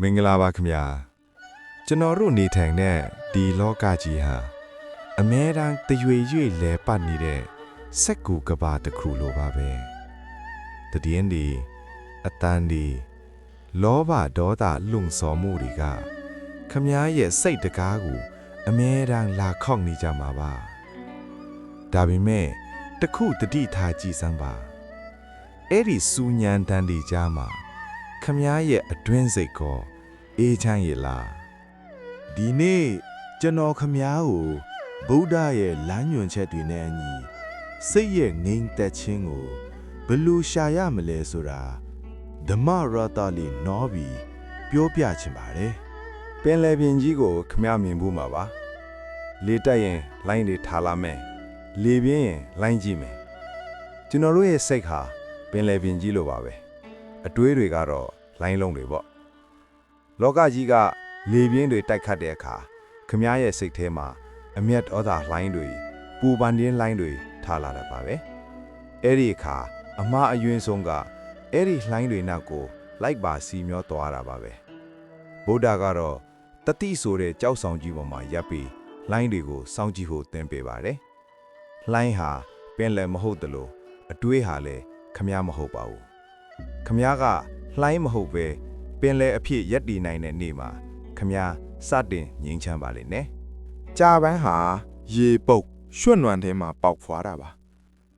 မင်္ဂလာပါခင်ဗျာကျွန်တော်တို့နေထိုင်တဲ့ဒီလောကကြီးဟာအမြဲတမ်းတရွေရွေလဲပတ်နေတဲ့စက်ကူကဘာတစ်ခုလိုပါပဲတည်င်းဒီအတန်ဒီလောဘဒေါသလုံဆော်မှုတွေကခမည်းရဲ့စိတ်တကားကိုအမြဲတမ်းလာခေါက်နေကြမှာပါဒါပေမဲ့တခုတတိထားကြည့်စမ်းပါအဲ့ဒီစူညံတန်ဒီကြားမှာခမည်းရဲ့အတွင်းစိတ်ကောအေးချမ်းရလားဒီနေ့ကျွန်တော်ခမည်းကိုဗုဒ္ဓရဲ့လမ်းညွှန်ချက်တွေနဲ့အညီစိတ်ရဲ့ငြိမ်သက်ခြင်းကိုဘယ်လိုရှာရမလဲဆိုတာဓမ္မရတလေးနောပြီးပြောပြချင်ပါတယ်ပင်လယ်ပြင်ကြီးကိုခမည်းမြင်ဖို့မှာပါလေတက်ရင်လိုင်းတွေထားလာမယ်လေပြင်းရင်လိုင်းကြည့်မယ်ကျွန်တော်တို့ရဲ့စိတ်ဟာပင်လယ်ပြင်ကြီးလိုပါပဲအတွေးတွေကတော့လိုင်းလုံးတွေပေါ့လောကကြီးကလေပြင်းတွေတိုက်ခတ်တဲ့အခါခမည်းရဲ့စိတ်ထဲမှာအမျက်ဒေါသလိုင်းတွေပူပန်တင်းလိုင်းတွေထားလာတတ်ပါပဲအဲ့ဒီအခါအမှားအယွင်းဆုံးကအဲ့ဒီလိုင်းတွေနောက်ကိုလိုက်ပါစီမျောသွားတာပါပဲဗုဒ္ဓကတော့တတိဆိုတဲ့ကြောက်ဆောင်ကြီးပေါ်မှာရပ်ပြီးလိုင်းတွေကိုစောင့်ကြည့်ဖို့သင်ပေးပါတယ်လိုင်းဟာပင်လယ်မဟုတ်တလို့အတွေးဟာလည်းခမည်းမဟုတ်ပါဘူးခမည်းကလိုင်းမဟုတ်ပဲပင်လယ်အဖြစ်ရက်တည်နိုင်တဲ့နေ့မှာခမည်းစတင်ငြိမ်းချမ်းပါလိမ့်မယ်ကြာပန်းဟာရေပုတ်ရွှွတ်နွံထဲမှာပေါက်ဖွာတာပါ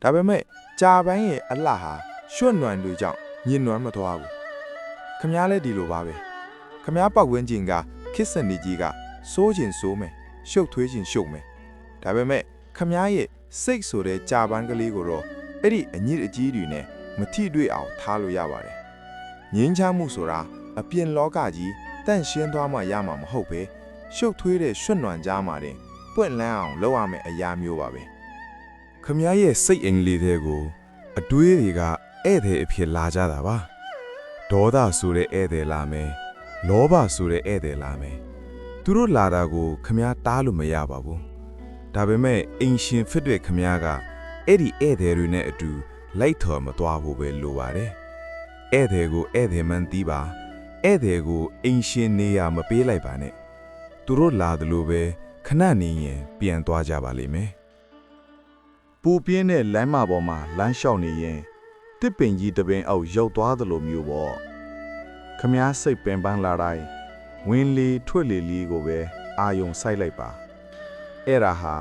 ဒါပေမဲ့ကြာပန်းရဲ့အလှဟာရွှွတ်နွံတွေကြောင့်ညင်နွမ်းမသွားဘူးခမည်းလည်းဒီလိုပါပဲခမည်းပောက်ဝင်းကျင်ကခစ်စနီကြီးကစိုးကျင်စိုးမယ်ရှုပ်ထွေးကျင်ရှုပ်မယ်ဒါပေမဲ့ခမည်းရဲ့စိတ်ဆိုတဲ့ကြာပန်းကလေးကိုတော့အဲ့ဒီအညစ်အကြေးတွေနဲ့မထိတွေ့အောင်ထားလို့ရပါတယ်ငြိမ်းချမ်းမှုဆိုတာအပြင်လောကကြီးတန့်ရှင်းသွားမှရမှာမဟုတ်ပဲရှုပ်ထွေးတဲ့ရွှွတ်နွံကြားမှာတင်ပွင့်လန်းအောင်လုပ်ရမယ့်အရာမျိုးပါပဲခမည်းရဲ့စိတ်အင်္ဂလိပ်တွေကိုအတွေးတွေကဧည့်သည်အဖြစ်လာကြတာပါဒေါသဆိုတဲ့ဧည့်သည်လာမယ်လောဘဆိုတဲ့ဧည့်သည်လာမယ်သူတို့လာတာကိုခမည်းတားလို့မရပါဘူးဒါပေမဲ့အင်ရှင်ဖြစ်တဲ့ခမည်းကအဲ့ဒီဧည့်သည်တွေနဲ့အတူလိုက်ထော်မသွားဖို့ပဲလိုပါတယ်ဧည့်သည်ကိုဧည့်သည်မှန်သိပါဧည့်သည်ကိုအင်ရှင်နေရမပေးလိုက်ပါနဲ့သူတို့လာတယ်လို့ပဲခဏနေရင်ပြန်သွားကြပါလိမ့်မယ်ပူပြင်းတဲ့လမ်းမပေါ်မှာလမ်းလျှောက်နေရင်တစ်ပင်ကြီးတစ်ပင်အောက်ရောက်သွားသလိုမျိုးပေါ့ခမည်းစိတ်ပင်ပန်းလာတိုင်းဝင်းလီထွက်လီလီကိုပဲအာယုံစိုက်လိုက်ပါအဲ့ဒါဟာ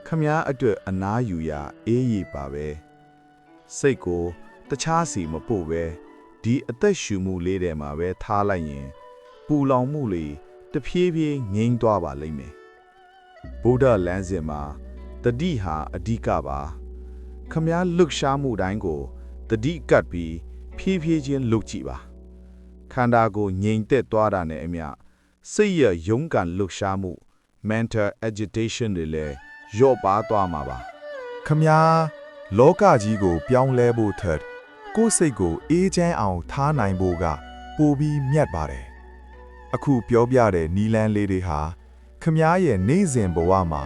ခမည်းအတွက်အနားယူရာအေးရီပါပဲစိတ်ကိုတခြားစီမပို့ပဲဒီအသက်ရှူမှုလေးထဲမှာပဲထားလိုက်ရင်ပူလောင်မှုလေးတဖြည်းဖြည်းငြိမ်းသွားပါလိမ့်မယ်ဗုဒ္ဓလမ်းစဉ်မှာတတိဟာအဓိကပါခမည်းလှုပ်ရှားမှုတိုင်းကိုတတိကပ်ပြီးဖြည်းဖြည်းချင်းလှုပ်ကြည့်ပါခန္ဓာကိုငြိမ်သက်သွားတာနဲ့အမျှစိတ်ရရုန်းကန်လှုပ်ရှားမှု mental agitation တွေလည်းလျော့ပါသွားမှာပါခမည်းလောကကြီးကိုပြောင်းလဲဖို့ထက်ကိုယ်စိတ်ကိုအေးချမ်းအောင်ထားနိုင်ဖို့ကပိုပြီးမြတ်ပါတယ်အခုပြောပြတဲ့နီလန်းလေးတွေဟာခမည်းရဲ့နေ့စဉ်ဘဝမှာ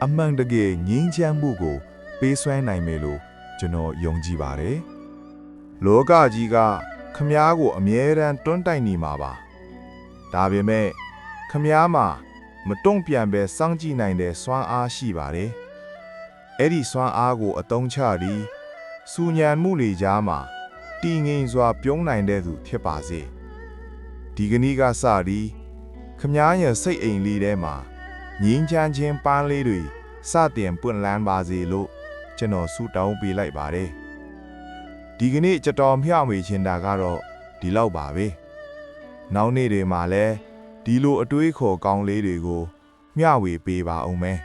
အမှန်တကယ်ငြိမ်းချမ်းမှုကိုပေးစွမ်းနိုင်မယ်လို့ကျွန်တော်ယုံကြည်ပါတယ်လောကကြီးကခမည်းကိုအမြဲတမ်းတွန်းတိုက်နေမှာပါဒါပေမဲ့ခမည်းမှာမတုံ့ပြန်ပဲစောင့်ကြည့်နိုင်တဲ့စွမ်းအားရှိပါတယ်အဲ့ဒီစွမ်းအားကိုအသုံးချပြီးစူညံမှုတွေကြားမှာတည်ငြိမ်စွာပြုံးနိုင်တဲ့သူဖြစ်ပါစေဒီကနေ့ကစပြီးခမည်းရဲ့စိတ်အိမ်လေးထဲမှာငြင်းချမ်းခြင်းပန်းလေးတွေစတင်ပွင့်လန်းပါစေလို့ကျွန်တော်ဆုတောင်းပေးလိုက်ပါတယ်ဒီကနေ့ကျွန်တော်မျှဝေချင်တာကတော့ဒီလောက်ပါပဲနောက်နေ့တွေမှာလည်းဒီလိုအတွေးခေါ်ကောင်းလေးတွေကိုမျှဝေပေးပါအောင်မယ်